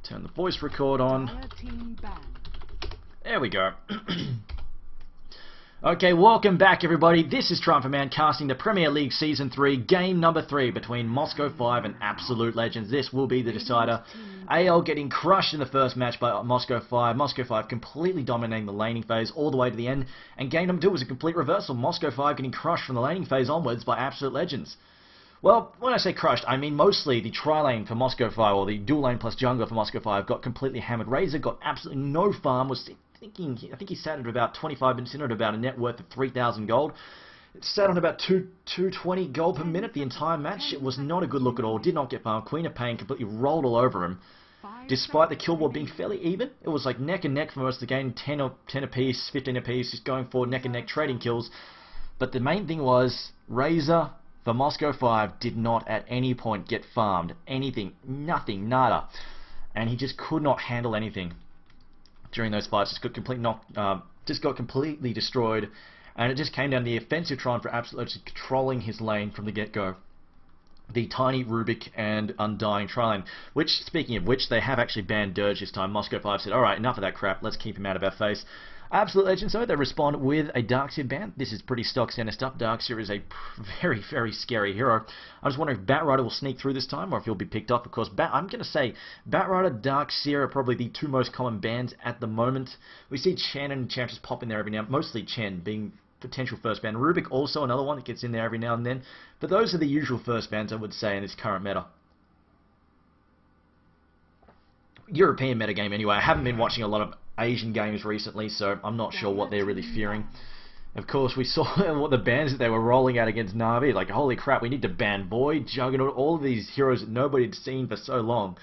Turn the voice record on. There we go. Okay, welcome back everybody. This is Triumphant Man casting the Premier League Season 3, Game number 3 between Moscow 5 and Absolute Legends. This will be the decider. AL getting crushed in the first match by Moscow 5. Moscow 5 completely dominating the laning phase all the way to the end. And Game number 2 was a complete reversal. Moscow 5 getting crushed from the laning phase onwards by Absolute Legends. Well, when I say crushed, I mean mostly the tri-lane for Moscow 5, or the dual lane plus jungler for Moscow 5, got completely hammered. Razor got absolutely no farm, I think he sat at about 25 minutes in at about a net worth of 3,000 gold. It sat on about 220 gold per minute the entire match. It was not a good look at all. Did not get farm. Queen of Pain completely rolled all over him. Despite the kill board being fairly even, it was like neck and neck for most of the game. 10 apiece, 15 apiece, just going for neck and neck trading kills. But the main thing was Razor for Moscow 5 did not at any point get farmed. Anything. Nothing. Nada. And he just could not handle anything during those fights. Just got completely destroyed, and it just came down to the offensive trying for absolutely controlling his lane from the get-go. The tiny Rubik and Undying tri-lane, which, speaking of which, they have actually banned Dirge this time. Moscow 5 said, alright, enough of that crap, let's keep him out of our face. Absolute Legends, though, they respond with a Darkseer ban. This is pretty stock standard stuff. Darkseer is a very, very scary hero. I was wondering if Batrider will sneak through this time, or if he'll be picked up. Of course, I'm going to say Batrider, Darkseer are probably the two most common bans at the moment. We see Chen and Enchantress pop in there every now and then, mostly Chen being potential first ban. Rubik also another one that gets in there every now and then. But those are the usual first bans, I would say, in this current meta. European metagame anyway. I haven't been watching a lot of Asian games recently, so I'm not sure what they're really fearing. Of course, we saw what the bans that they were rolling out against Na'Vi. Like, holy crap, we need to ban Void, Juggernaut, all of these heroes that nobody had seen for so long,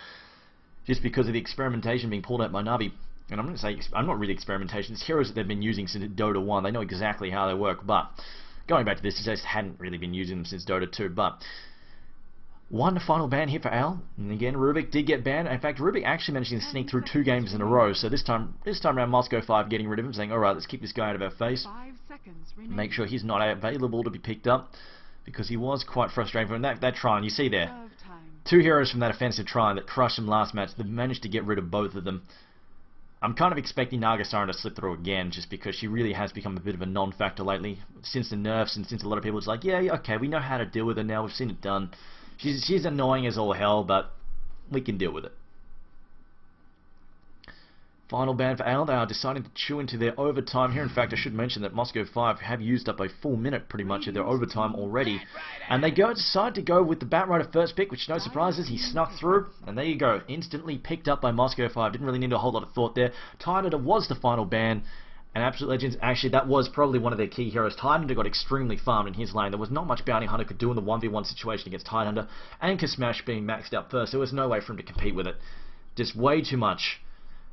just because of the experimentation being pulled out by Na'Vi. And I'm going to say, I'm not really experimentation, it's heroes that they've been using since Dota 1. They know exactly how they work, but going back to this, they just hadn't really been using them since Dota 2, but one final ban here for Al, and again Rubik did get banned. In fact, Rubik actually managed to sneak through 2 games in a row. So this time around, Moscow 5 getting rid of him, saying, "All right, let's keep this guy out of our face. Make sure he's not available to be picked up," because he was quite frustrating from that try. And you see there, 2 heroes from that offensive try that crushed him last match. They managed to get rid of both of them. I'm kind of expecting Nagasaran to slip through again, just because she really has become a bit of a non-factor lately since the nerfs, and since a lot of people are just like, yeah, okay, we know how to deal with her now. We've seen it done. She's annoying as all hell, but we can deal with it. Final ban for Ale. They are deciding to chew into their overtime here. In fact, I should mention that Moscow 5 have used up a full minute pretty much of their overtime already. And they decide to go with the Batrider first pick, which no surprises, he snuck through. And there you go, instantly picked up by Moscow 5. Didn't really need a whole lot of thought there. Tidehunter was the final ban. And Absolute Legends, actually, that was probably one of their key heroes. Tidehunter got extremely farmed in his lane. There was not much Bounty Hunter could do in the 1v1 situation against Tidehunter. Anchor Smash being maxed out first, there was no way for him to compete with it. Just way too much.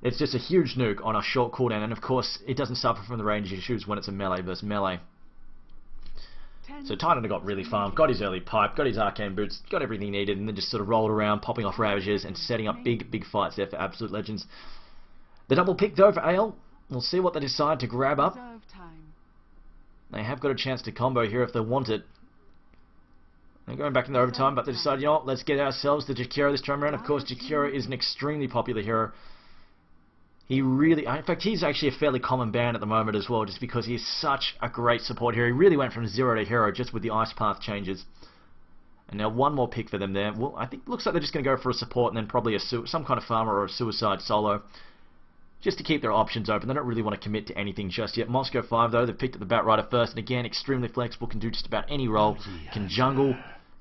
It's just a huge nuke on a short cooldown, and of course, it doesn't suffer from the range issues when it's a melee versus melee. So Tidehunter got really farmed, got his early pipe, got his arcane boots, got everything he needed, and then just sort of rolled around, popping off Ravages and setting up big fights there for Absolute Legends. The double pick, though, for Ale. We'll see what they decide to grab up. They have got a chance to combo here if they want it. They're going back in the overtime, but they decide, you know what, let's get ourselves to Jakiro this time around. Of course, Jakiro is an extremely popular hero. He really, in fact, he's actually a fairly common ban at the moment as well, just because he's such a great support hero. He really went from 0 to hero just with the ice path changes. And now one more pick for them there. Well, I think looks like they're just going to go for a support and then probably some kind of farmer or a suicide solo, just to keep their options open. They don't really want to commit to anything just yet. Moscow 5, though, they've picked up the Batrider first, and again, extremely flexible, can do just about any role. Can jungle,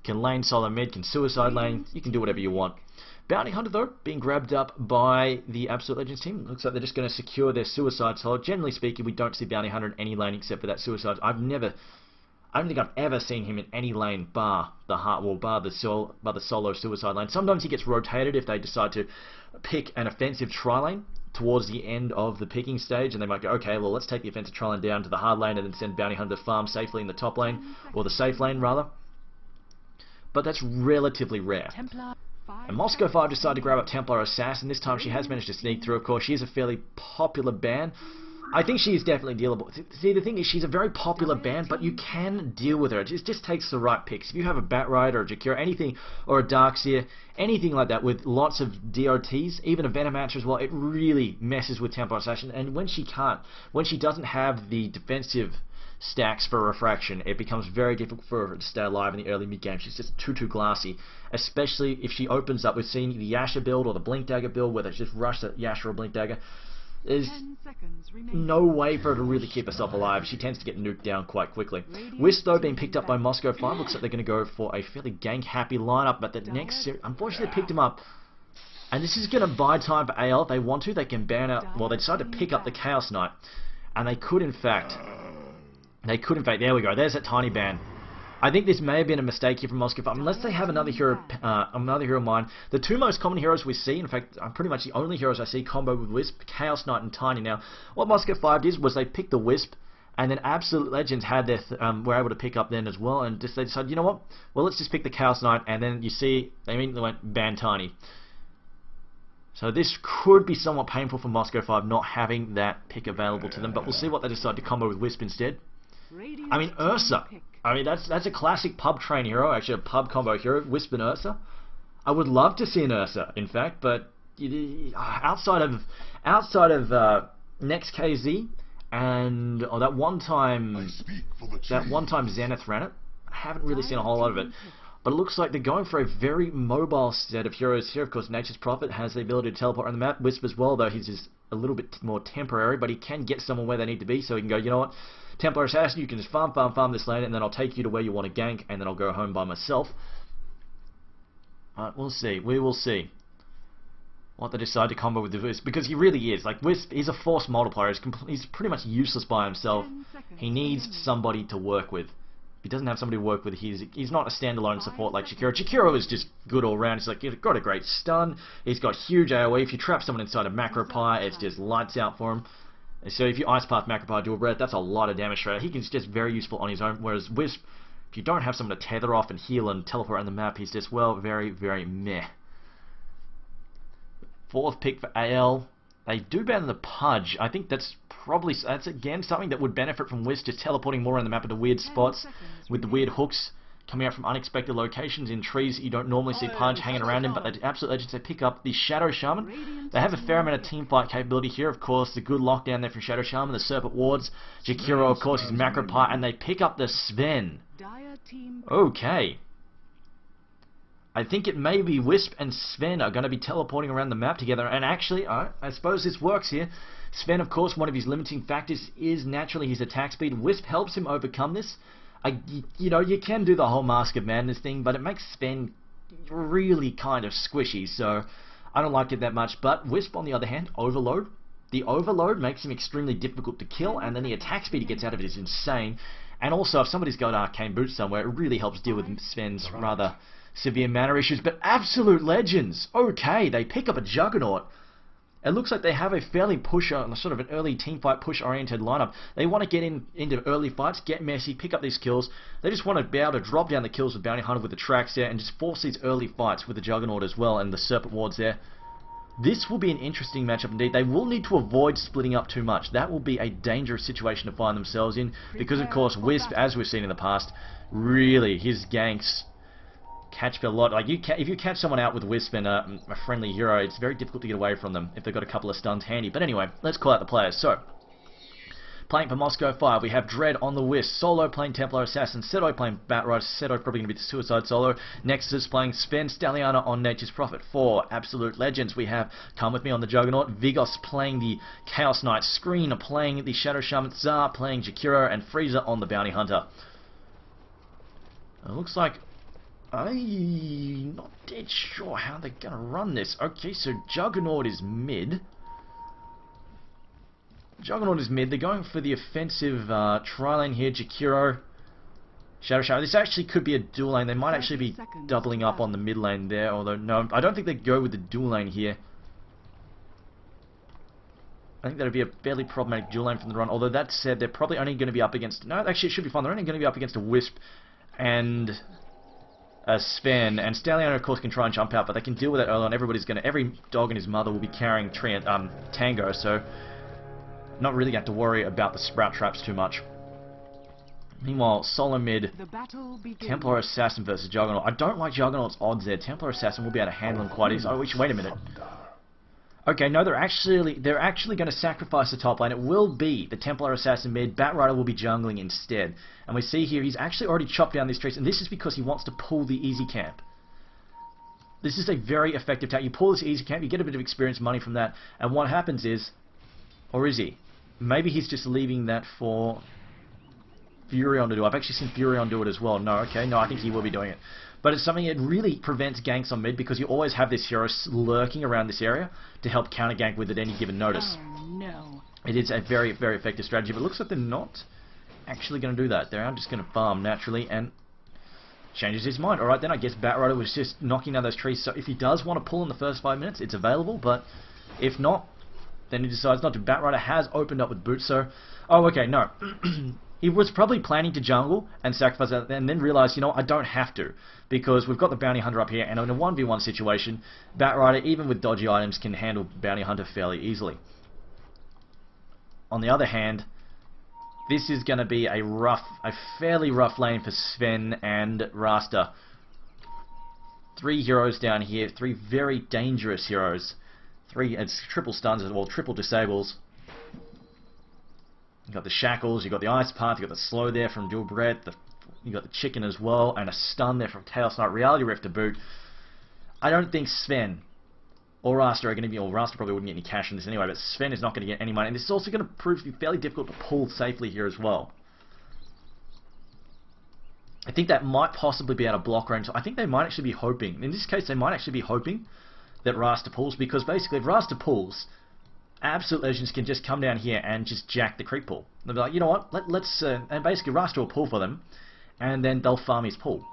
can lane solo mid, can suicide lane, you can do whatever you want. Bounty Hunter, though, being grabbed up by the Absolute Legends team. Looks like they're just going to secure their suicide solo. Generally speaking, we don't see Bounty Hunter in any lane except for that suicide. I don't think I've ever seen him in any lane bar the Heartwall, bar the solo suicide lane. Sometimes he gets rotated if they decide to pick an offensive tri-lane towards the end of the picking stage, and they might go, okay, well, let's take the offensive tri-lane down to the hard lane and then send Bounty Hunter to farm safely in the top lane, or the safe lane, rather. But that's relatively rare. And Moscow 5 decided to grab up Templar Assassin. This time she has managed to sneak through. Of course, she is a fairly popular ban. I think she is definitely dealable. See, the thing is, she's a very popular band, but you can deal with her. It just takes the right picks. If you have a Batrider or a Jakiro, anything, or a Darkseer, anything like that with lots of DOTs, even a Venomancer as well, it really messes with Templar Assassin. And when she doesn't have the defensive stacks for refraction, it becomes very difficult for her to stay alive in the early mid-game. She's just too glassy, especially if she opens up. We've seen the Yasha build or the Blink Dagger build where they just rush the Yasha or Blink Dagger. There's no way for her to really keep herself alive. She tends to get nuked down quite quickly. Wisp, though, being picked up by Moscow 5, looks like they're going to go for a fairly gank-happy lineup, but the next series, unfortunately, they picked him up. And this is going to buy time for AL. If they want to, they can ban out, well, they decided to pick up the Chaos Knight. And they could, in fact, there we go, there's that tiny ban. I think this may have been a mistake here from Moscow, unless they have another hero in mind. The two most common heroes we see, in fact, pretty much the only heroes I see combo with Wisp, Chaos Knight and Tiny. Now, what Moscow 5 did was they picked the Wisp, and then Absolute Legends had their were able to pick up then as well, and they decided, you know what? Well, let's just pick the Chaos Knight, and then you see they immediately went ban Tiny. So this could be somewhat painful for Moscow 5 not having that pick available to them, but we'll see what they decide to combo with Wisp instead. I mean, Ursa. I mean, that's a classic pub train hero, actually a pub combo hero, Wisp and Ursa. I would love to see an Ursa, in fact, but outside of Next KZ and that one time Zenith ran it, I haven't really seen a whole lot of it. But it looks like they're going for a very mobile set of heroes here. Of course, Nature's Prophet has the ability to teleport on the map. Wisp as well, though he's just a little bit more temporary, but he can get someone where they need to be, so he can go, you know what, Templar Assassin, you can just farm this lane, and then I'll take you to where you want to gank, and then I'll go home by myself. We'll see. We will see what they decide to combo with the Wisp, because he really is. Like, Wisp is a force multiplier. He's pretty much useless by himself. He needs somebody to work with. If he doesn't have somebody to work with, he's not a standalone support like Jakiro. Jakiro is just good all around. He's got a great stun. He's got huge AoE. If you trap someone inside a Macro Pie, it's just lights out for him. So if you Ice Path Macro Pie Dual Breath, that's a lot of damage straight. He's just very useful on his own. Whereas Wisp, if you don't have someone to tether off and heal and teleport around the map, he's just, well, very, very meh. Fourth pick for AL. They do ban the Pudge. I think that's again something that would benefit from Wisp, just teleporting more around the map into weird spots with the weird hooks coming out from unexpected locations in trees that you don't normally see Pudge hanging around in. But the Absolute Legends, they pick up the Shadow Shaman. They have a fair amount of teamfight capability here. Of course, the good lockdown there from Shadow Shaman, the Serpent Wards, Jakiro, of course, his Macro Pie, and they pick up the Sven. Okay. I think it may be Wisp and Sven are going to be teleporting around the map together. And actually, I suppose this works here. Sven, of course, one of his limiting factors is naturally his attack speed. Wisp helps him overcome this. You know, you can do the whole Mask of Madness thing, but it makes Sven really kind of squishy. So I don't like it that much. But Wisp, on the other hand, Overload. The Overload makes him extremely difficult to kill, and then the attack speed he gets out of it is insane. And also, if somebody's got Arcane Boots somewhere, it really helps deal with Sven's rather severe mana issues. But Absolute Legends, okay, they pick up a Juggernaut. It looks like they have a fairly sort of an early teamfight push-oriented lineup. They want to get into early fights, get messy, pick up these kills. They just want to be able to drop down the kills with Bounty Hunter with the tracks there and just force these early fights with the Juggernaut as well and the Serpent Wards there. This will be an interesting matchup indeed. They will need to avoid splitting up too much. That will be a dangerous situation to find themselves in because, of course, Wisp, as we've seen in the past, really, his ganks catch for a lot. Like if you catch someone out with Wisp and a friendly hero, it's very difficult to get away from them if they've got a couple of stuns handy. But anyway, let's call out the players. So, playing for Moscow 5, we have Dread on the Wisp, Solo playing Templar Assassin, Seto playing Batrider, Seto probably going to be the Suicide Solo, Nexus playing Sven, Stalliana on Nature's Prophet. For Absolute Legends, we have Come With Me on the Juggernaut, Vigos playing the Chaos Knight, Screen playing the Shadow Shaman, Tsar playing Jakiro, and Frieza on the Bounty Hunter. It looks like I'm not dead sure how they're going to run this. Okay, so Juggernaut is mid. They're going for the offensive tri-lane here. Jakiro, Shadow Shaman. This actually could be a dual lane. They might actually be doubling up on the mid lane there. Although, no, I don't think they'd go with the dual lane here. I think that would be a fairly problematic dual lane from the run. Although that said, they're probably only going to be up against... No, actually it should be fine. They're only going to be up against a Wisp and Sven, and Stallion, of course, can try and jump out, but they can deal with it early on. Every dog and his mother will be carrying Tango, so Not really going to have to worry about the sprout traps too much. Meanwhile, solo mid, Templar Assassin versus Juggernaut. I don't like Juggernaut's odds there. Templar Assassin will be able to handle him quite easily. Oh, wait a minute. Okay, no, they're actually going to sacrifice the top lane. It will be the Templar Assassin mid. Batrider will be jungling instead. And we see here he's actually already chopped down these trees, and this is because he wants to pull the easy camp. This is a very effective tactic. You pull this easy camp, you get a bit of experience money from that, and what happens is, or is he? Maybe he's just leaving that for Furion to do. I've actually seen Furion do it as well. No, okay, no, I think he will be doing it. But it's something that really prevents ganks on mid because you always have this hero lurking around this area to help counter gank with at any given notice. Oh, no. It is a very, very effective strategy, but it looks like they're not actually going to do that. They're just going to farm naturally and changes his mind. Alright, then I guess Batrider was just knocking down those trees, so if he does want to pull in the first 5 minutes, it's available, but if not, then he decides not to. Batrider has opened up with boots, so... Oh, okay, no. He was probably planning to jungle and sacrifice that, and then realized, you know, I don't have to, because we've got the Bounty Hunter up here, and in a 1v1 situation, Batrider, even with dodgy items, can handle Bounty Hunter fairly easily. On the other hand, this is going to be a fairly rough lane for Sven and Rasta. 3 heroes down here, 3 very dangerous heroes. 3, it's triple stuns as well, triple disables. You've got the Shackles, you've got the Ice Path, you've got the Slow there from Dual Breath, you've got the Chicken as well, and a stun there from Chaos Knight, Reality Rift to boot. I don't think Sven or Rasta are going to be, or Rasta probably wouldn't get any cash in this anyway, but Sven is not going to get any money, and this is also going to prove to be fairly difficult to pull safely here as well. I think that might possibly be out of block range. I think they might actually be hoping, in this case they might actually be hoping that Rasta pulls, because basically if Rasta pulls, Absolute Legends can just come down here and just jack the creep pull. They'll be like, you know what, let's and basically Rasta will pull for them, and then they'll farm his pull.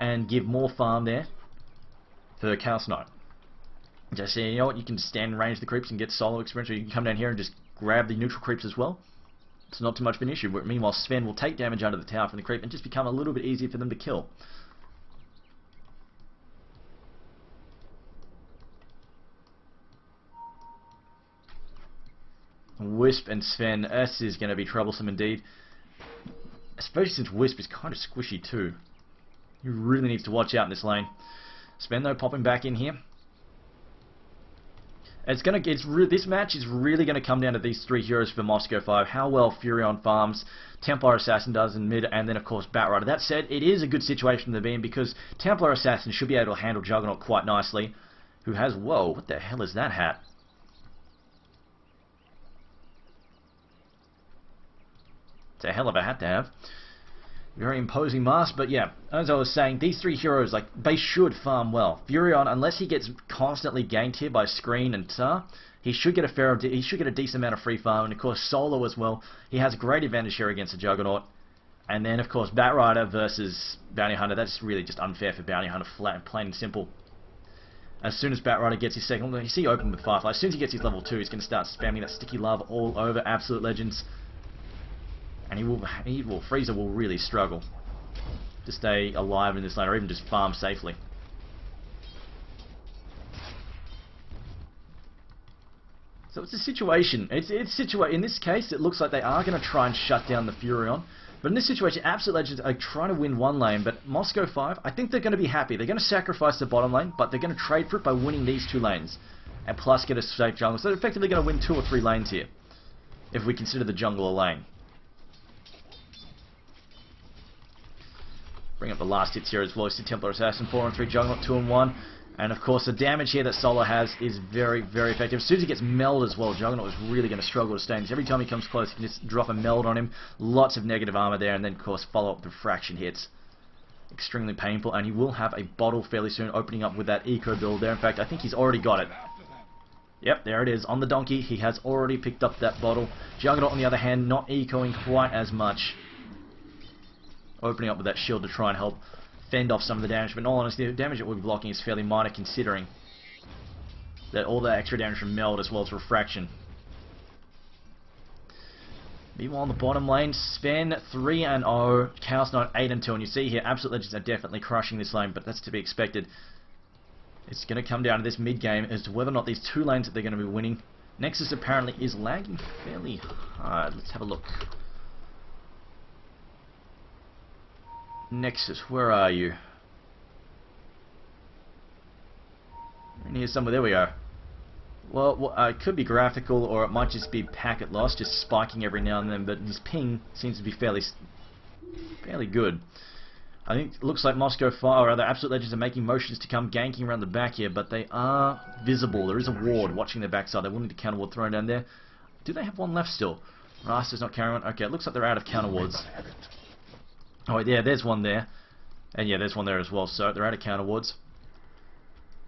And give more farm there for Chaos Knight. Just say, you know what, you can stand and range the creeps and get solo experience, or you can come down here and just grab the neutral creeps as well. It's not too much of an issue, but meanwhile Sven will take damage under the tower from the creep and just become a little bit easier for them to kill. Wisp and Sven, this is going to be troublesome indeed. Especially since Wisp is kind of squishy too. He really needs to watch out in this lane. Sven though popping back in here. This match is really going to come down to these 3 heroes for Moscow 5. How well Furion farms, Templar Assassin does in mid, and then of course Batrider. That said, it is a good situation to be in because Templar Assassin should be able to handle Juggernaut quite nicely. Who has, whoa, what the hell is that hat? It's a hell of a hat to have. Very imposing mask, but yeah, as I was saying, these 3 heroes, like, they should farm well. Furion, unless he gets constantly ganked here by Screen and Tsar, he should get a decent amount of free farm, and of course Solo as well. He has great advantage here against the Juggernaut. And then of course Batrider versus Bounty Hunter, that's really just unfair for Bounty Hunter, plain and simple. As soon as Batrider gets his second, you see open with Firefly, as soon as he gets his level 2, he's going to start spamming that sticky love all over Absolute Legends. And Frieza will really struggle to stay alive in this lane, or even just farm safely. So it's a situation. In this case, it looks like they are going to try and shut down the Furion. But in this situation, Absolute Legends are trying to win one lane, but Moscow 5, I think they're going to be happy. They're going to sacrifice the bottom lane, but they're going to trade for it by winning these 2 lanes. And plus get a safe jungle. So they're effectively going to win 2 or 3 lanes here, if we consider the jungle a lane. Bring up the last hits here as well. See Templar Assassin, 4 and 3, Juggernaut 2 and 1. And of course the damage here that Solo has is very, very effective. As soon as he gets meld as well, Juggernaut is really going to struggle to stay in this. Every time he comes close, he can just drop a meld on him. Lots of negative armor there, and then of course follow up with fraction hits. Extremely painful, and he will have a bottle fairly soon, opening up with that eco build there. In fact, I think he's already got it. Yep, there it is. On the donkey, he has already picked up that bottle. Juggernaut, on the other hand, not ecoing quite as much. Opening up with that shield to try and help fend off some of the damage, but in all honesty, the damage that we're blocking is fairly minor considering that all that extra damage from meld as well as refraction. Meanwhile, on the bottom lane, Sven 3 and 0, Chaos Knight 8 and 2, and you see here Absolute Legends are definitely crushing this lane, but that's to be expected. It's going to come down to this mid game as to whether or not these 2 lanes that they're going to be winning Nexus apparently is lagging fairly hard. Let's have a look. Nexus, where are you? And here's somewhere. There we are. Well, it could be graphical, or it might just be packet loss, just spiking every now and then. But his ping seems to be fairly good. I think it looks like Moscow 5 or other Absolute Legends are making motions to come ganking around the back here, but they are visible. There is a ward watching their backside. They will need a counter ward thrown down there. Do they have one left still? Raster's not carrying one. Okay, it looks like they're out of counter wards. Oh yeah, there's one there. And yeah, there's one there as well. So they're out of counter wards.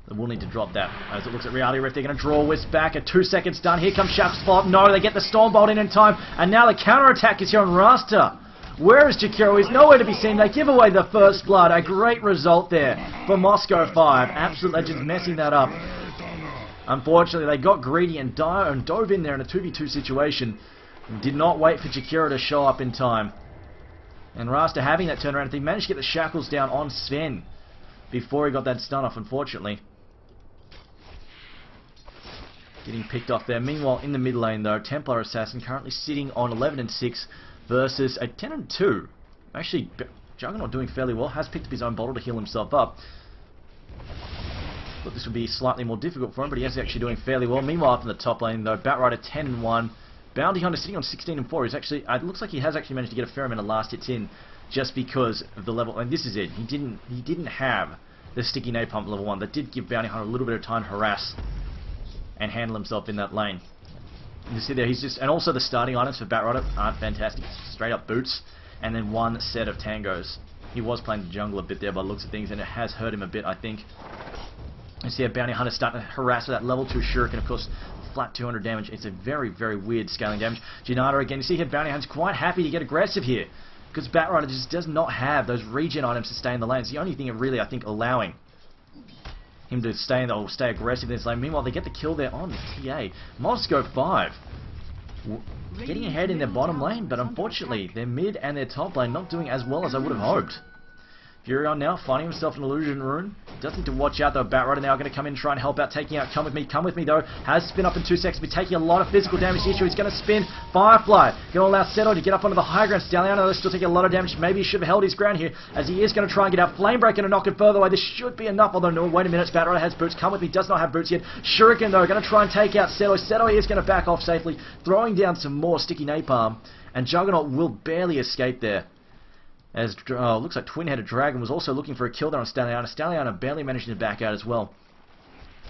They will need to drop that. As it looks at Reality Rift, they're going to draw Wisp back at 2 seconds done. Here comes Shack's fault. No, they get the Stormbolt in time. And now the counter attack is here on Raster. Where is Jakiro? He's nowhere to be seen. They give away the first blood. A great result there for Moscow 5. Absolute Legends messing that up. Unfortunately, they got greedy and dove in there in a 2v2 situation. Did not wait for Jakiro to show up in time. And Raster having that turnaround. They managed to get the shackles down on Sven before he got that stun off, unfortunately. Getting picked off there. Meanwhile, in the mid lane, though, Templar Assassin currently sitting on 11-6 versus a 10-2. Actually, Juggernaut doing fairly well. Has picked up his own bottle to heal himself up. Thought this would be slightly more difficult for him, but he is actually doing fairly well. Meanwhile, up in the top lane, though, Batrider 10-1. Bounty Hunter sitting on 16-4. He's actually, it looks like he has actually managed to get a fair amount of last hits in, just because of the level. And this is it. He didn't have the sticky napalm level 1. That did give Bounty Hunter a little bit of time to harass and handle himself in that lane. You see there, he's just, and also the starting items for Batrider aren't fantastic. Straight up boots, and then one set of tangos. He was playing the jungle a bit there by the looks of things, and it has hurt him a bit, I think. You see a Bounty Hunter starting to harass with that level 2 shuriken, of course, flat 200 damage. It's a very, very weird scaling damage. Janata again, you see here Bounty Hunter's quite happy to get aggressive here, because Batrider just does not have those regen items to stay in the lane. It's the only thing really, I think, allowing him to stay in the, or stay aggressive in this lane. Meanwhile, they get the kill there on the TA. Moscow 5 getting ahead in their bottom lane, but unfortunately their mid and their top lane not doing as well as I would have hoped. Furion now finding himself an illusion rune. Does need to watch out though. Batrider now going to come in and try and help out, taking out Come With Me though. Has spin up in 2 seconds, but taking a lot of physical damage issue. He's going to spin. Firefly going to allow Seto to get up onto the high ground. Stalliano though still taking a lot of damage. Maybe he should have held his ground here, as he is going to try and get out. Flamebreak going to knock it further away. This should be enough, although no, wait a minute. Batrider has boots. Come With Me does not have boots yet. Shuriken though going to try and take out Seto. Seto is going to back off safely, throwing down some more sticky napalm, and Juggernaut will barely escape there. As looks like Twin-Headed Dragon was also looking for a kill there on Stalliana. Stalliana barely managing to back out as well.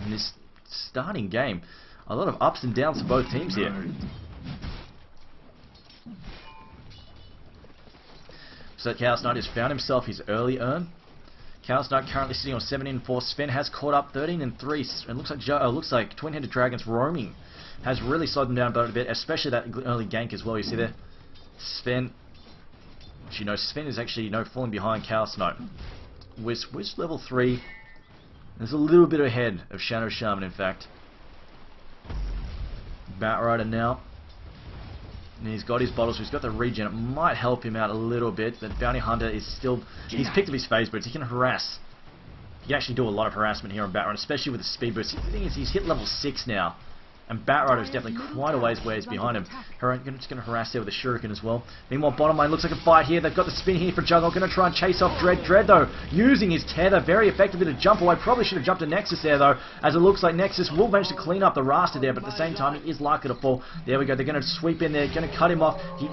In this starting game, a lot of ups and downs for both teams here. So Chaos Knight has found himself his early earn. Chaos Knight currently sitting on 17-4. Sven has caught up 13-3. It looks like Twin-Headed Dragon's roaming has really slowed them down a bit, especially that early gank as well. You see there, Sven. You know, Sven is actually, falling behind Chaos Knight. Wisp level 3. There's a little bit ahead of Shadow Shaman, in fact. Batrider now. And he's got his bottles, so he's got the regen. It might help him out a little bit, but Bounty Hunter is still... He's picked up his phase boots. He can harass. He can actually do a lot of harassment here on Batrider, especially with the speed boost. The thing is, he's hit level 6 now. And Batrider is definitely quite a ways behind him. Just going to harass there with a shuriken as well. Meanwhile, bottom lane looks like a fight here. They've got the spin here for Juggernaut. Going to try and chase off Dread. Dread, though, using his tether very effectively to jump away. Probably should have jumped to Nexus there, though, as it looks like Nexus will manage to clean up the Raster there, but at the same time, he is likely to fall. There we go. They're going to sweep in there. Going to cut him off. He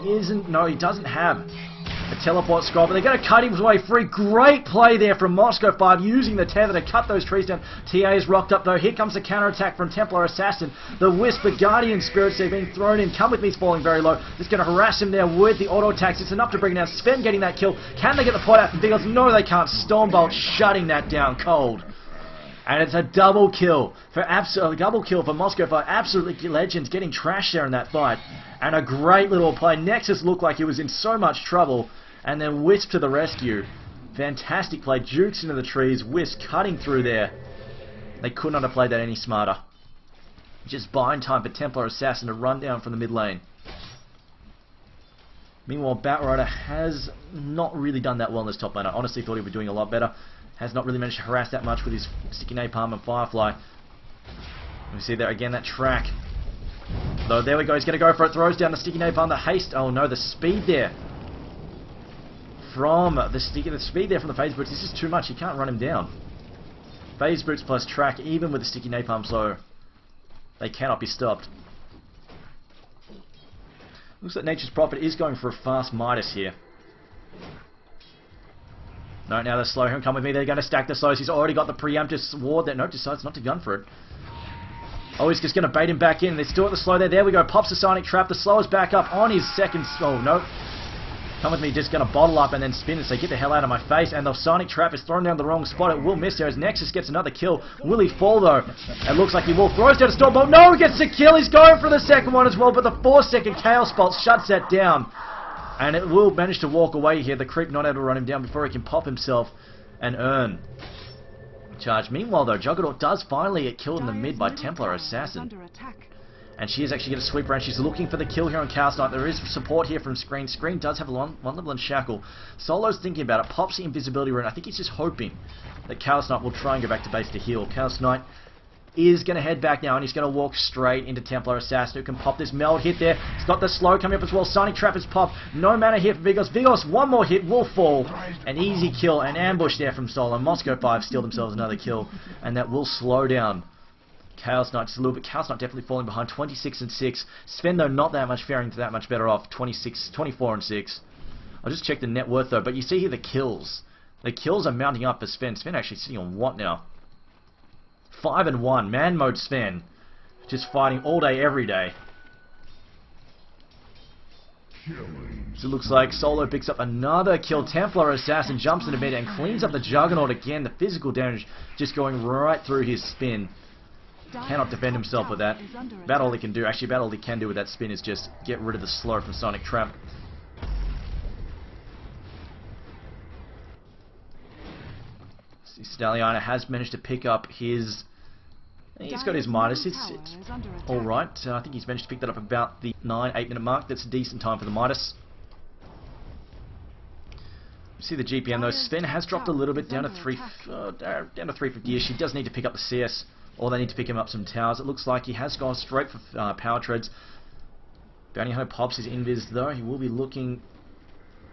doesn't have a teleport scroll, but they're going to cut him away free. Great play there from Moscow 5, using the tether to cut those trees down. TA is rocked up, though. Here comes the counterattack from Templar Assassin. The Wisp, the Guardian Spirits, they're being thrown in. Come With Me's falling very low. It's going to harass him there with the auto attacks. It's enough to bring down Sven getting that kill. Can they get the point out from Diggles? No, they can't. Stormbolt shutting that down cold. And it's a double kill for Moscow 5. Absolutely Legends getting trashed there in that fight. And a great little play. Nexus looked like he was in so much trouble. And then Wisp to the rescue. Fantastic play. Jukes into the trees. Wisp cutting through there. They could not have played that any smarter. Just buying time for Templar Assassin to run down from the mid lane. Meanwhile, Batrider has not really done that well in this top lane. I honestly thought he would be doing a lot better. Has not really managed to harass that much with his sticky napalm and Firefly. We see there again that track though. There we go. He's going to go for it. Throws down the sticky napalm. The haste. Oh no, the speed there. From the speed there from the phase boots. This is too much. He can't run him down. Phase boots plus track, even with the sticky napalm, so they cannot be stopped. Looks like Nature's Prophet is going for a fast Midas here. No, now they're slow. Him, come with me. They're going to stack the slows. He's already got the preemptive ward there. No, decides not to gun for it. Oh, he's just going to bait him back in. They're still at the slow there. There we go. Pops the Sonic Trap. The slow is back up on his second. Oh, no. Come with me. Just going to bottle up and then spin and say, get the hell out of my face. And the Sonic Trap is thrown down the wrong spot. It will miss there as Nexus gets another kill. Will he fall, though? It looks like he will. Throws down a Stormbolt. No, he gets the kill. He's going for the second one as well. But the 4-second Chaos Bolt shuts that down. And it will manage to walk away here. The creep not able to run him down before he can pop himself and earn charge. Meanwhile, though, Juggernaut does finally get killed in the mid by Templar Assassin. And she is actually going to sweep around. She's looking for the kill here on Chaos Knight. There is support here from Screen. Screen does have one level in Shackle. Solo's thinking about it. Pops the invisibility rune. I think he's just hoping that Chaos Knight will try and go back to base to heal. Chaos Knight is going to head back now, and he's going to walk straight into Templar Assassin, who can pop this meld hit there. He's got the slow coming up as well. Sonic Trap is popped. No mana here for Vigos. Vigos, one more hit, will fall. An easy kill, an ambush there from Solo. Moscow 5 steal themselves another kill, and that will slow down Chaos Knight just a little bit. Chaos Knight definitely falling behind, 26 and 6. Sven, though, not that much faring that much better off, 24 and 6. I'll just check the net worth, though, but you see here the kills. The kills are mounting up for Sven. Sven actually sitting on what now? 5 and 1. Man mode Sven. Just fighting all day, every day. So it looks like Solo picks up another kill. Templar Assassin jumps into mid and cleans up the Juggernaut again. The physical damage just going right through his spin. Cannot defend himself with that. About all he can do. Actually, about all he can do with that spin is just get rid of the slow from Sonic Trap. Stalliona has managed to pick up his... He's got his Midas. It's alright. I think he's managed to pick that up about the 8 minute mark. That's a decent time for the Midas. You see the GPM though. Sven has dropped a little bit down to 350-ish. She does need to pick up the CS, or they need to pick him up some towers. It looks like he has gone straight for power treads. Bounty Hunter pops his invis though. He will be looking...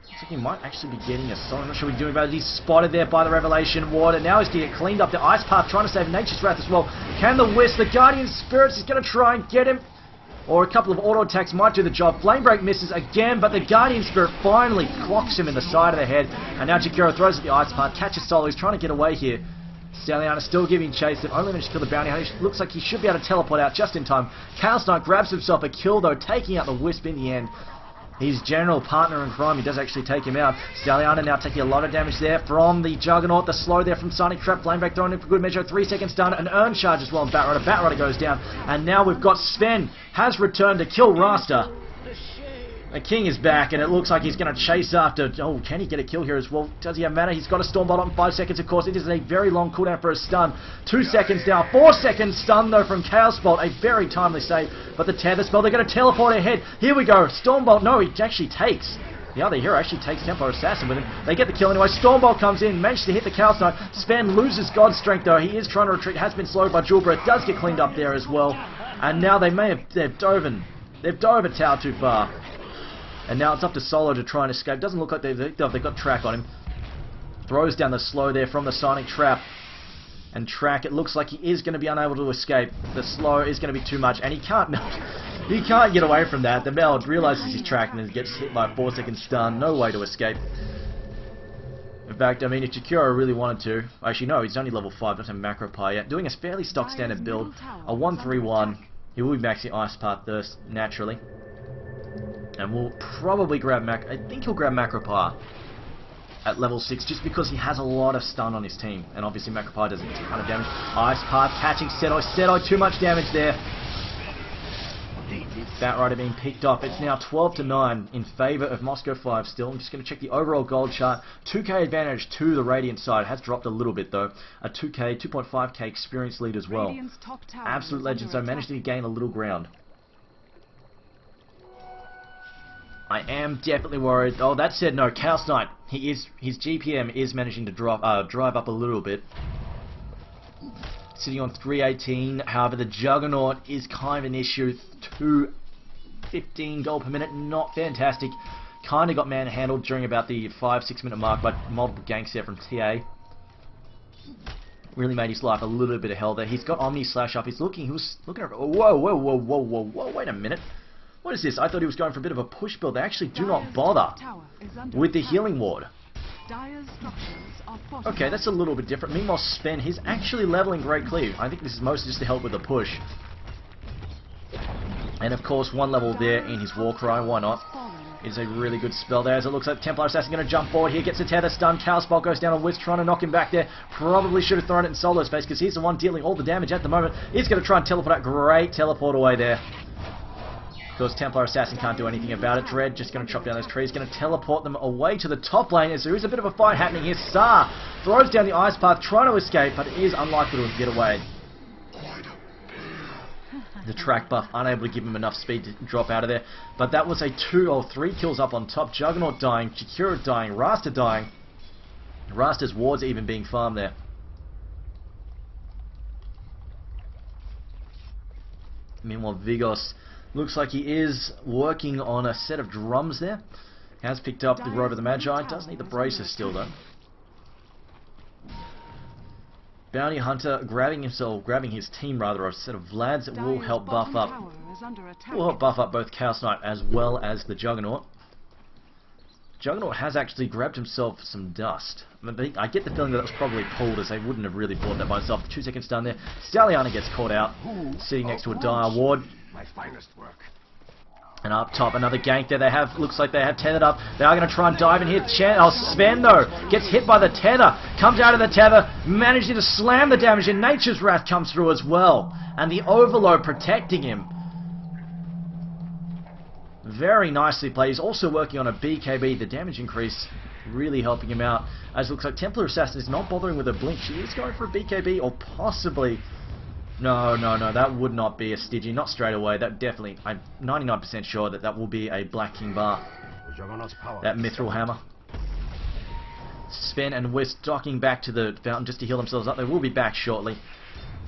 Looks like he might actually be getting a solid. I'm not sure what he's doing about it. He's spotted there by the Revelation Ward, and now he's going to get cleaned up. The Ice Path trying to save Nature's Wrath as well. Can the Wisp, the Guardian Spirits is going to try and get him. Or a couple of auto attacks might do the job. Flame Break misses again, but the Guardian Spirit finally clocks him in the side of the head. And now Jakiro throws at the Ice Path, catches Solo. He's trying to get away here. Stalliona still giving chase. They've only managed to kill the Bounty Hunter. Looks like he should be able to teleport out just in time. Chaos Knight grabs himself a kill though, taking out the Wisp in the end. His general partner in crime, he does actually take him out. Stalliona now taking a lot of damage there from the Juggernaut. The slow there from Sonic Trap. Flame Break thrown in for good measure. 3 seconds done. An Urn Charge as well. And Batrider. Batrider goes down. And now we've got Sven has returned to kill Rasta. The King is back, and it looks like he's going to chase after... Oh, can he get a kill here as well? Does he have mana? He's got a Stormbolt on 5 seconds, of course. It is a very long cooldown for a stun. 2 seconds now. 4 seconds stun, though, from Chaos Bolt. A very timely save. But the Tether spell, they're going to teleport ahead. Here we go. Stormbolt. No, he actually takes... The other hero actually takes Templar Assassin with him. They get the kill anyway. Stormbolt comes in, manages to hit the Chaos Knight. Sven loses God Strength, though. He is trying to retreat. Has been slowed by Jewel Breath. Does get cleaned up there as well. And now they may have... They've dove a tower too far. And now it's up to Solo to try and escape. Doesn't look like they've got track on him. Throws down the slow there from the Sonic Trap. And track, it looks like he is going to be unable to escape. The slow is going to be too much. And he can't get away from that. The Meld realizes he's tracked and then gets hit by a 4-second stun. No way to escape. In fact, I mean, if Jakiro really wanted to... Actually, no, he's only level 5. Doesn't have Macro Power yet. Doing a fairly stock standard build. A 1-3-1. He will be maxing Ice Path first, naturally. And we'll probably grab I think he'll grab Macro Power at level 6 just because he has a lot of stun on his team. And obviously Macro Power does a ton of damage. Ice Path catching Seto. Seto, too much damage there. Batrider being picked off. It's now 12-9 in favour of Moscow 5 still. I'm just going to check the overall gold chart. 2k advantage to the Radiant side. It has dropped a little bit though. A 2.5k experience lead as well. Absolute Legends though managed to gain a little ground. I am definitely worried. Oh, that said, no, Chaos Knight. His GPM is managing to drive up a little bit. Sitting on 318. However, the Juggernaut is kind of an issue. 15 gold per minute. Not fantastic. Kind of got manhandled during about the 5-6 minute mark by multiple ganks there from TA. Really made his life a little bit of hell there. He's got Omni Slash up. He was looking over. Whoa, wait a minute. What is this? I thought he was going for a bit of a push build. They actually do not bother with the healing ward. Okay, that's a little bit different. Meanwhile, Sven, he's actually leveling Great Cleave. I think this is mostly just to help with the push. And of course, one level there in his Warcry. Why not? It's a really good spell there, as it looks like the Templar Assassin going to jump forward here, gets the tether stun, Cowspot goes down on Wisp, trying to knock him back there. Probably should have thrown it in Solo's face, because he's the one dealing all the damage at the moment. He's going to try and teleport out. Great teleport away there. Of course, Templar Assassin can't do anything about it. Dread just going to chop down those trees, going to teleport them away to the top lane, as there is a bit of a fight happening here. Sar throws down the ice path, trying to escape, but it is unlikely to get away. The track buff unable to give him enough speed to drop out of there. But that was a 2 or 3 kills up on top. Juggernaut dying, Chikura dying, Rasta dying. Rasta's wards even being farmed there. Meanwhile, Vigos looks like he is working on a set of drums there. Has picked up the Robe of the Magi. Does need the braces still though. Bounty Hunter grabbing his team rather, a set of Vlads that will help buff up. Will help buff up both Chaos Knight as well as the Juggernaut. Juggernaut has actually grabbed himself some dust. I get the feeling that it was probably pulled, as they wouldn't have really bought that by himself. 2 seconds done there. Stalliana gets caught out, sitting next to a dire ward. My finest work. And up top, another gank there. They have, looks like they have tethered up. They are going to try and dive in here. Sven, though, gets hit by the tether. Comes out of the tether, manages to slam the damage, and Nature's Wrath comes through as well. And the Overload protecting him. Very nicely played. He's also working on a BKB. The damage increase really helping him out. As it looks like Templar Assassin is not bothering with a blink. She is going for a BKB, or possibly... No, that would not be a Stygian, not straight away. That definitely, I'm 99% sure that that will be a Black King Bar. That Mithril Hammer. Sven and Wisp docking back to the fountain just to heal themselves up. They will be back shortly.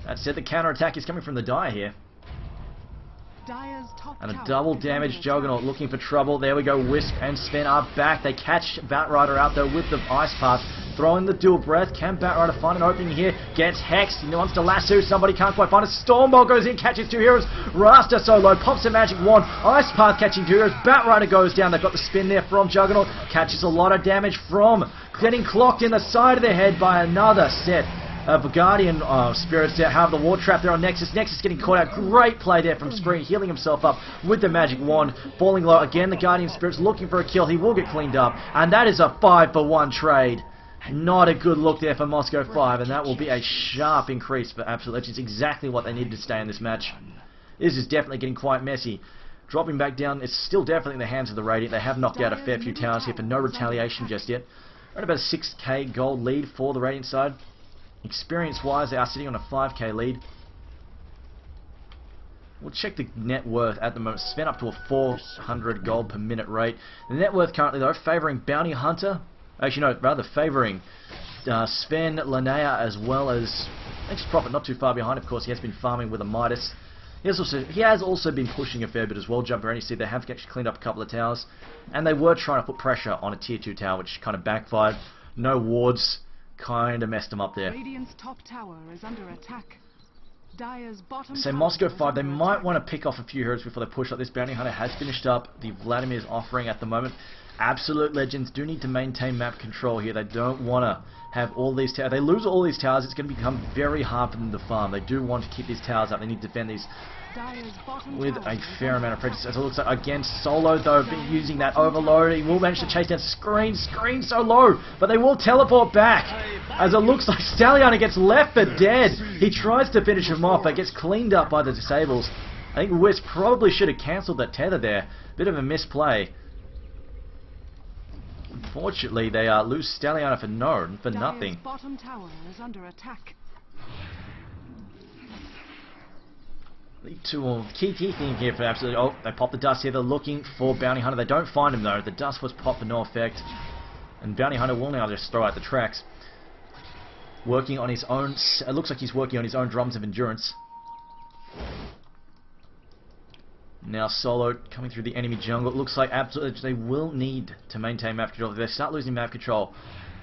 That said, the counter-attack is coming from the Dire here. And a double damage Juggernaut looking for trouble. There we go. Wisp and Sven are back. They catch Batrider out there with the Ice Path. Throwing the dual breath. Can Batrider find an opening here? Gets hexed. He wants to lasso. Somebody can't quite find it. Stormbolt goes in, catches 2 heroes. Rasta solo, pops a magic wand. Ice Path catching 2 heroes. Batrider goes down. They've got the spin there from Juggernaut. Catches a lot of damage from getting clocked in the side of their head by another set of Guardian Spirits there. Have the War Trap there on Nexus. Nexus getting caught out. Great play there from Spree, healing himself up with the magic wand. Falling low again. The Guardian Spirits looking for a kill. He will get cleaned up. And that is a 5-for-1 trade. Not a good look there for Moscow 5. And that will be a sharp increase for Absolute Legends. Exactly what they needed to stay in this match. This is definitely getting quite messy. Dropping back down. It's still definitely in the hands of the Radiant. They have knocked out a fair few towers here for no retaliation just yet. At about a 6k gold lead for the Radiant side. Experience-wise, they are sitting on a 5k lead. We'll check the net worth at the moment. Spent up to a 400 gold per minute rate. The net worth currently, though, favouring Bounty Hunter. Actually, no, rather favouring Sven, Linnea, as well as Next Prophet, not too far behind. Of course, he has been farming with a Midas. He has also been pushing a fair bit as well. Jumper, and you see they have actually cleaned up a couple of towers. And they were trying to put pressure on a tier 2 tower, which kind of backfired. No wards. Kind of messed them up there. Radiant's top tower is under attack. Dire's bottom so Moscow 5, they might want to pick off a few heroes before they push up. This Bounty Hunter has finished up. The Vladimir's offering at the moment. Absolute Legends do need to maintain map control here. They don't want to have all these towers. They lose all these towers, it's going to become very hard for them to farm. They do want to keep these towers up. They need to defend these with a fair amount of prejudice. As it looks like, again, Solo, though, using that overload. He will manage to chase down Screen so low, but they will teleport back. As it looks like Stalliana gets left for dead. He tries to finish him off, but gets cleaned up by the disables. I think Wisp probably should have cancelled that tether there. Bit of a misplay. Unfortunately, they lose Stalliana for nothing. Dire's bottom tower is under attack. The key thing here for Absolute... Oh, they pop the dust here. They're looking for Bounty Hunter. They don't find him, though. The dust was popped for no effect. And Bounty Hunter will now just throw out the tracks. Working on his own... It looks like he's working on his own drums of endurance. Now Solo coming through the enemy jungle. It looks like absolutely they will need to maintain map control. If they start losing map control,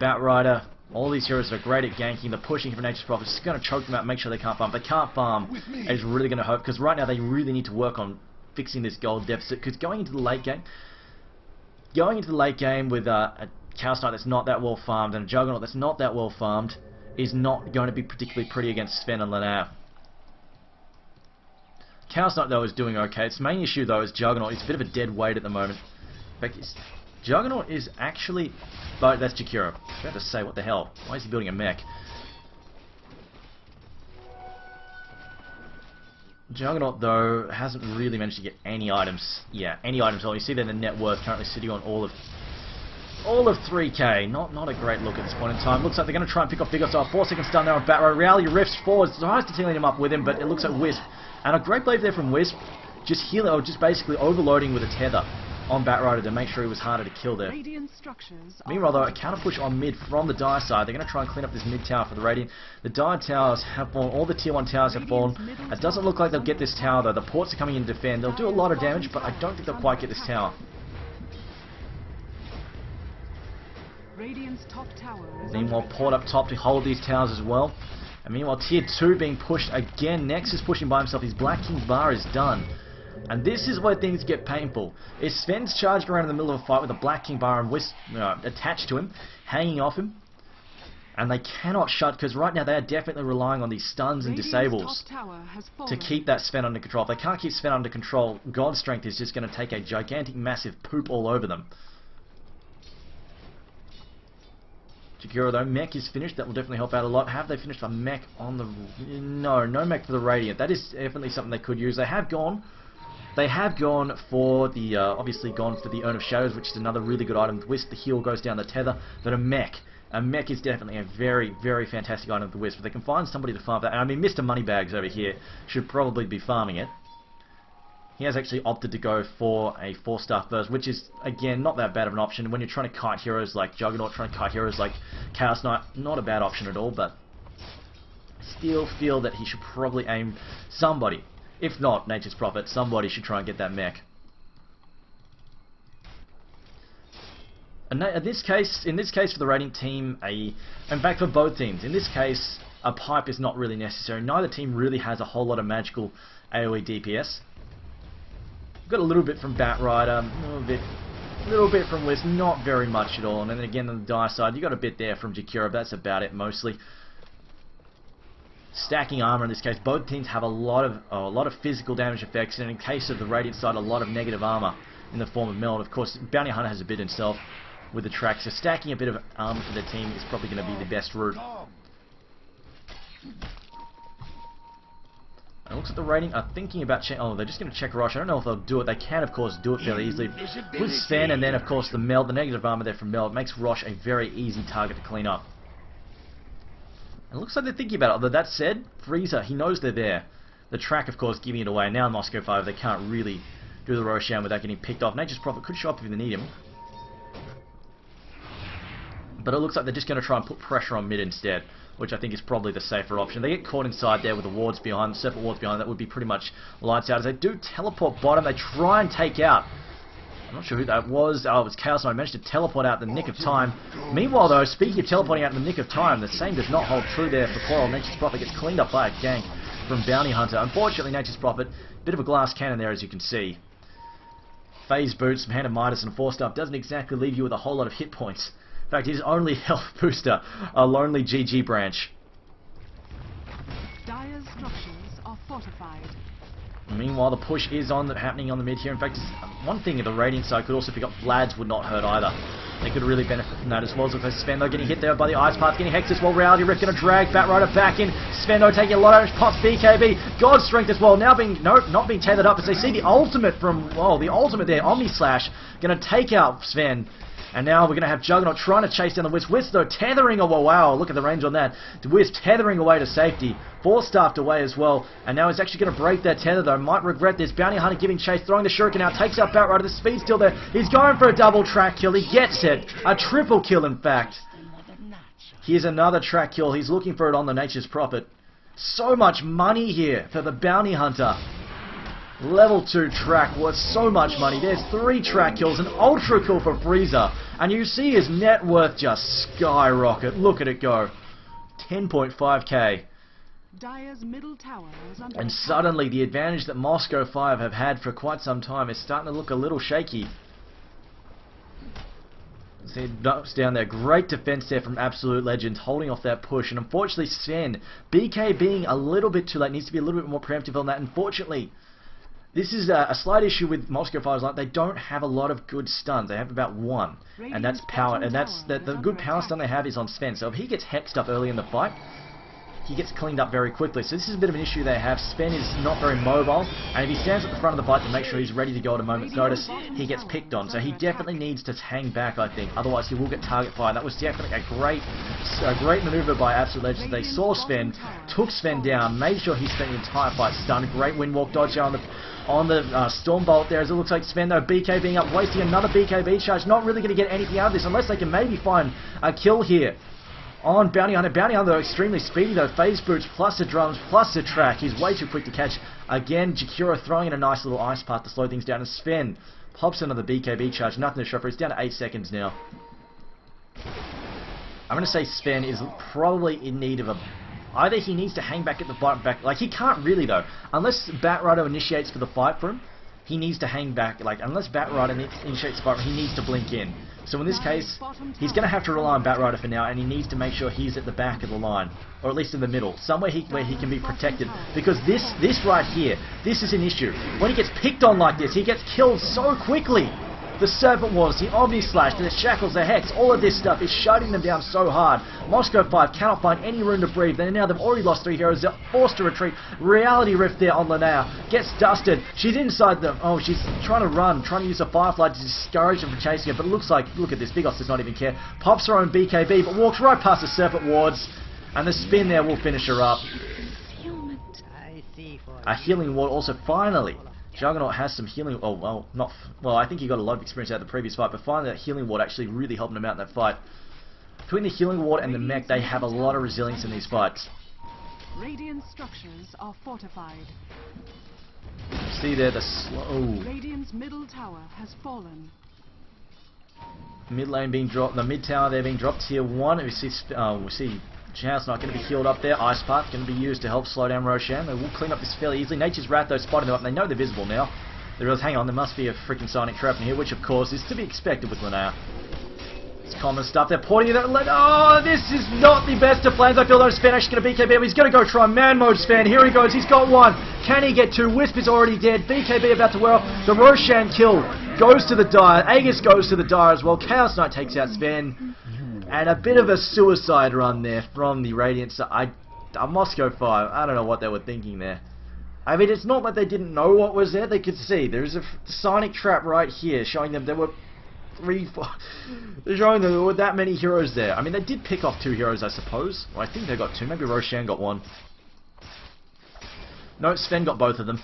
Batrider, all these heroes are great at ganking. They're pushing for Nature's Prophet. It's going to choke them out, make sure they can't farm. If they can't farm, it's really going to hurt, because right now they really need to work on fixing this gold deficit, because going into the late game with a Chaos Knight that's not that well farmed and a Juggernaut that's not that well farmed is not going to be particularly pretty against Sven and Lanav. Chaos Knight though is doing okay. Its main issue though is Juggernaut. He's a bit of a dead weight at the moment. In fact, Juggernaut is actually... But that's Jakiro. I was about to say, what the hell? Why is he building a mech? Juggernaut though hasn't really managed to get any items. Yeah, any items at all. You see there the net worth currently sitting on all of 3k. Not a great look at this point in time. Looks like they're going to try and pick off Big Off. 4 seconds stun there on Batrider. Reality rifts forward, tries to team him up with him, but it looks like Wisp. And a great blade there from Wisp, just healing, or just basically overloading with a tether on Batrider to make sure he was harder to kill there. Meanwhile though, a counter push on mid from the Dire side. They're going to try and clean up this mid tower for the Radiant. The Dire towers have fallen, all the tier 1 towers have fallen. It doesn't look like they'll get this tower though. The ports are coming in to defend. They'll do a lot of damage, but I don't think they'll quite get this tower. Meanwhile, port up top to hold these towers as well. And meanwhile, tier 2 being pushed again. Nex is pushing by himself. His Black King's bar is done. And this is where things get painful. If Sven's charged around in the middle of a fight with a Black King bar and Wisp attached to him, hanging off him, and they cannot shut, because right now they are definitely relying on these stuns and disables to keep that Sven under control. If they can't keep Sven under control, God's Strength is just going to take a gigantic, massive poop all over them. Jakiro though, mech is finished. That will definitely help out a lot. Have they finished a mech on the... No mech for the Radiant. That is definitely something they could use. They have gone for the... obviously gone for the Urn of Shadows, which is another really good item. Wisp, the heal goes down the tether. But a mech is definitely a very, very fantastic item with the Wisp. If they can find somebody to farm that... And I mean, Mr. Moneybags over here should probably be farming it. He has actually opted to go for a 4-star first, which is, again, not that bad of an option. When you're trying to kite heroes like Juggernaut, trying to kite heroes like Chaos Knight, not a bad option at all, but I still feel that he should probably aim somebody. If not Nature's Prophet, somebody should try and get that mech. And in this case for the Radiant team, in fact for both teams, in this case, a pipe is not really necessary. Neither team really has a whole lot of magical AoE DPS. Got a little bit from Batrider, a little bit from Wisp, not very much at all. And then again on the Dire side, you got a bit there from Jakiro, but that's about it mostly. Stacking armor in this case, both teams have a lot of physical damage effects, and in case of the Radiant side, a lot of negative armor in the form of meld. Of course, Bounty Hunter has a bit himself with the track, so stacking a bit of armor for the team is probably going to be the best route. It looks like the Radiant are thinking about they're just going to check Rosh. I don't know if they'll do it. They can, of course, do it fairly easily with Sven, and then, of course, the meld, the negative armor there from meld makes Rosh a very easy target to clean up. It looks like they're thinking about it. Although that said, Freezer, he knows they're there. The track, of course, giving it away. Now Moscow 5, they can't really do the Roshan without getting picked off. Nature's Prophet could show up if they need him. But it looks like they're just going to try and put pressure on mid instead, which I think is probably the safer option. They get caught inside there with the wards behind, the separate wards behind, that would be pretty much lights out. As they do teleport bottom, they try and take out... I'm not sure who that was. Oh, it was Chaos Knight. I managed to teleport out in the nick of time. Meanwhile, though, speaking of teleporting out in the nick of time, the same does not hold true there for Coral. Nature's Prophet gets cleaned up by a gank from Bounty Hunter. Unfortunately, Nature's Prophet, bit of a glass cannon there, as you can see. Phase boots, some Hand of Midas, and 4-star doesn't exactly leave you with a whole lot of hit points. In fact, his only health booster, a lonely GG branch. Dire's structures are fortified. Meanwhile, the push is happening on the mid here. In fact, one thing of the Radiant side could also pick up Vlad's would not hurt either. They could really benefit from that as well. So if Svendo getting hit there by the Ice Path, getting Hexed as well. Reality Rift going to drag Batrider back in. Svendo taking a lot of damage, pops BKB. God's Strength as well. Now not being tethered up as they see the ultimate from, the ultimate there. Omni Slash going to take out Sven. And now we're going to have Juggernaut trying to chase down the Wisp. Wisp, though, tethering away. Wow, look at the range on that. The Wisp tethering away to safety. 4-staffed away as well. And now he's actually going to break that tether, though. Might regret this. Bounty Hunter giving chase, throwing the Shuriken out. Takes out Batrider. The speed's still there. He's going for a double track kill. He gets it. A triple kill, in fact. Here's another track kill. He's looking for it on the Nature's Prophet. So much money here for the Bounty Hunter. Level 2 track worth so much money. There's 3 track kills, an ultra kill for Frieza. And you see his net worth just skyrocket. Look at it go. 10.5k. Dire's middle tower is under And attack. suddenly the advantage that Moscow 5 have had for quite some time is starting to look a little shaky. See, knocks down there. Great defense there from Absolute Legends, holding off that push. And unfortunately, Sven, BK being a little bit too late, needs to be a little bit more preemptive on that. Unfortunately, this is a slight issue with Moscow 5's like they don't have a lot of good stuns. They have about 1, and that's power. And that's the good power stun they have is on Sven. So if he gets hexed up early in the fight, he gets cleaned up very quickly. So this is a bit of an issue they have. Sven is not very mobile, and if he stands at the front of the fight to make sure he's ready to go at a moment's notice, he gets picked on. So he definitely needs to hang back, I think. Otherwise, he will get target fire. That was definitely a great maneuver by Absolute Legends. They saw Sven, took Sven down, made sure he spent the entire fight stunned. Great windwalk dodge there on the Storm Bolt there, as it looks like Sven, though, BK being up, wasting another BKB charge. Not really going to get anything out of this unless they can maybe find a kill here on Bounty Hunter. Bounty Hunter, though, extremely speedy, though. Phase boots, plus the drums, plus the track. He's way too quick to catch. Again, Jakiro throwing in a nice little ice path to slow things down. And Sven pops another BKB charge. Nothing to show for. It's down to 8 seconds now. I'm going to say Sven is probably in need of a... Either he needs to hang back at the back... Like, he can't really, though. Unless Batrider initiates for the fight for him, he needs to hang back. Like, unless Batrider initiates the fight, he needs to blink in. So in this case, he's going to have to rely on Batrider for now, and he needs to make sure he's at the back of the line, or at least in the middle, somewhere where he can be protected. Because this right here, this is an issue. When he gets picked on like this, he gets killed so quickly. The Serpent Wars, the Omni Slash, the Shackles, the Hex, all of this stuff is shutting them down so hard. Moscow 5 cannot find any room to breathe. They've already lost 3 heroes. They're forced to retreat. Reality Rift there on Linnea. Gets dusted. She's inside them. Oh, she's trying to run, trying to use a Firefly to discourage them from chasing her. But it looks like, look at this, Bigos does not even care. Pops her own BKB, but walks right past the Serpent Wards. And the spin there will finish her up. A healing ward also finally. Juggernaut has some healing. Oh, well, not. Well, I think he got a lot of experience out of the previous fight, but finally that healing ward actually really helped him out in that fight. Between the healing ward and the mech, they have a lot of resilience in these fights. Radiant structures are fortified. See there the slow. Radiant's middle tower has fallen. Mid lane being dropped. The mid tower there being dropped. Tier 1. We see Chaos not going to be healed up there. Ice Path going to be used to help slow down Roshan. They will clean up this fairly easily. Nature's Wrath, though, spotting them up. They know they're visible now. They realize, hang on, there must be a freaking Sonic Trap in here, which, of course, is to be expected with Linnea. It's common stuff. They're pointing at it. Oh, this is not the best of plans. I feel though Sven actually going to BKB. He's going to go try man mode Sven. Here he goes. He's got 1. Can he get 2? Wisp is already dead. BKB about to wear off. The Roshan kill goes to the Dire. Aegis goes to the Dire as well. Chaos Knight takes out Sven. And a bit of a suicide run there from the Radiant side. Moscow 5, I don't know what they were thinking there. I mean, it's not like they didn't know what was there. They could see. There's a Sonic Trap right here showing them there were 3, 4... They're showing them there were that many heroes there. I mean, they did pick off 2 heroes, I suppose. Well, I think they got 2. Maybe Roshan got 1. No, Sven got both of them.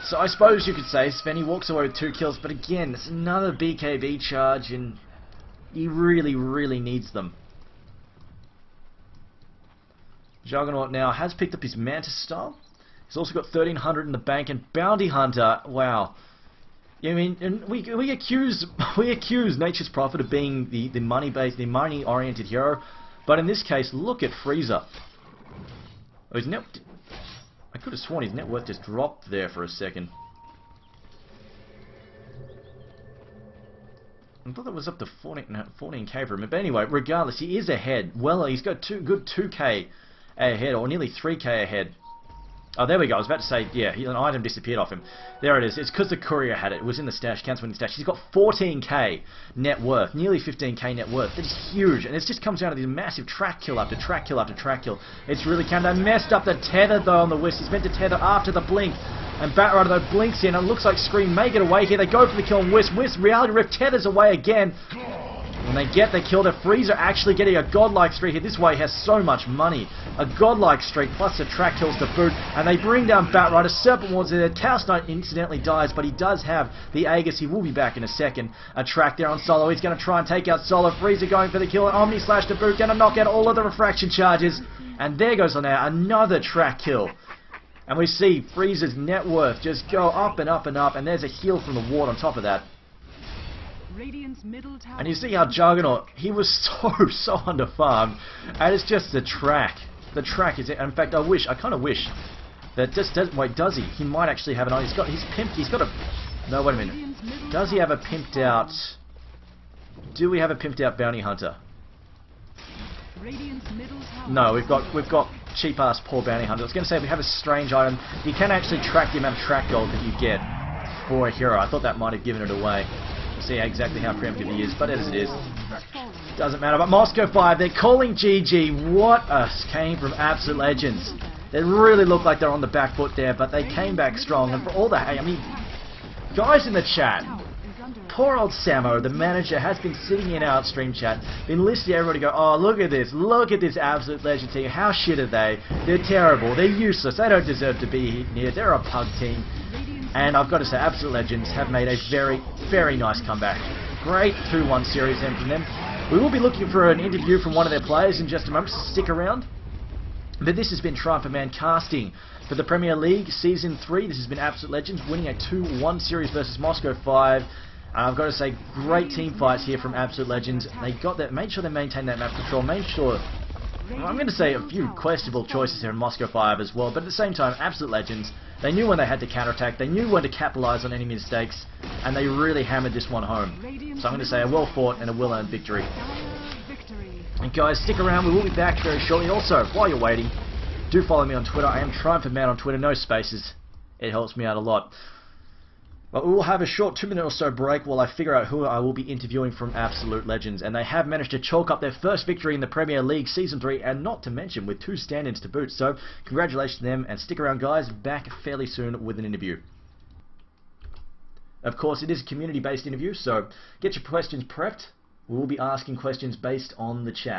So I suppose you could say Sven, he walks away with 2 kills, but again, it's another BKB charge, and he really, really needs them. Juggernaut now has picked up his Mantis style. He's also got 1300 in the bank, and Bounty Hunter, wow. I mean, and we accuse Nature's Prophet of being the money-based, the money-oriented hero, but in this case, look at Frieza. Oh, his net... I could have sworn his net worth just dropped there for a second. I thought that was up to 14k for him. But anyway, regardless, he is ahead. Well, he's got good 2k ahead, or nearly 3k ahead. Oh, there we go. I was about to say, yeah, an item disappeared off him. There it is. It's because the courier had it. It was in the stash. Counts in the stash. He's got 14k net worth. Nearly 15k net worth. That is huge. And it just comes down to this massive track kill after track kill after track kill. It's really kind of messed up the tether, though, on the Wisp. He's meant to tether after the blink. And Batrider, though, blinks in. And it looks like Scream may get away here. They go for the kill on Wisp. Wisp, Reality Rift, tethers away again. When they get the kill, the Freezer actually getting a godlike streak here. This way has so much money. A godlike streak plus the track kills to boot. And they bring down Batrider. Serpent Wards there. Chaos Knight incidentally dies, but he does have the Aegis. He will be back in a second. A track there on Solo. He's going to try and take out Solo. Freezer going for the kill. An Omni Slash to boot. Going to knock out all of the refraction charges. And there goes on there. Another track kill. And we see Frieza's net worth just go up and up and up, and there's a heal from the ward on top of that. Radiant's middle tower. And you see how Juggernaut, he was so underfarmed, and it's just the track. The track is it. In fact, I kind of wish that wait, does he? He might actually have an. He's got a. No, wait a minute. Does he have a pimped out? Do we have a pimped out bounty hunter? Radiant's middle tower. No, we've got cheap ass poor bounty hunter. I was going to say we have a strange item. You can actually track the amount of track gold that you get for a hero. I thought that might have given it away. See exactly how preemptive he is, but as it is, doesn't matter. But Moscow 5, they're calling GG. What a game from Absolute Legends. They really look like they're on the back foot there, but they came back strong. And for all the hate, I mean, guys in the chat, poor old Samo, the manager, has been sitting in our stream chat, been listening to everybody go, oh, look at this Absolute Legend team. How shit are they? They're terrible. They're useless. They don't deserve to be here. They're a pug team. And I've got to say, Absolute Legends have made a very, very nice comeback. Great 2-1 series end from them. We will be looking for an interview from one of their players in just a moment, so stick around. But this has been Triumph of Man casting for the Premier League Season 3. This has been Absolute Legends winning a 2-1 series versus Moscow 5. I've got to say, great team fights here from Absolute Legends. They got that, made sure they maintained that map control, made sure... I'm going to say a few questionable choices here in Moscow 5 as well, but at the same time, Absolute Legends, they knew when they had to counterattack, they knew when to capitalise on enemy mistakes, and they really hammered this one home. So I'm going to say a well fought and a well earned victory. And guys, stick around, we will be back very shortly. Also, while you're waiting, do follow me on Twitter. I am Triumph of Man on Twitter, no spaces. It helps me out a lot. But we will have a short 2-minute or so break while I figure out who I will be interviewing from Absolute Legends. And they have managed to chalk up their first victory in the Premier League Season 3, and not to mention with 2 stand-ins to boot. So congratulations to them, and stick around guys, back fairly soon with an interview. Of course, it is a community-based interview, so get your questions prepped. We will be asking questions based on the chat.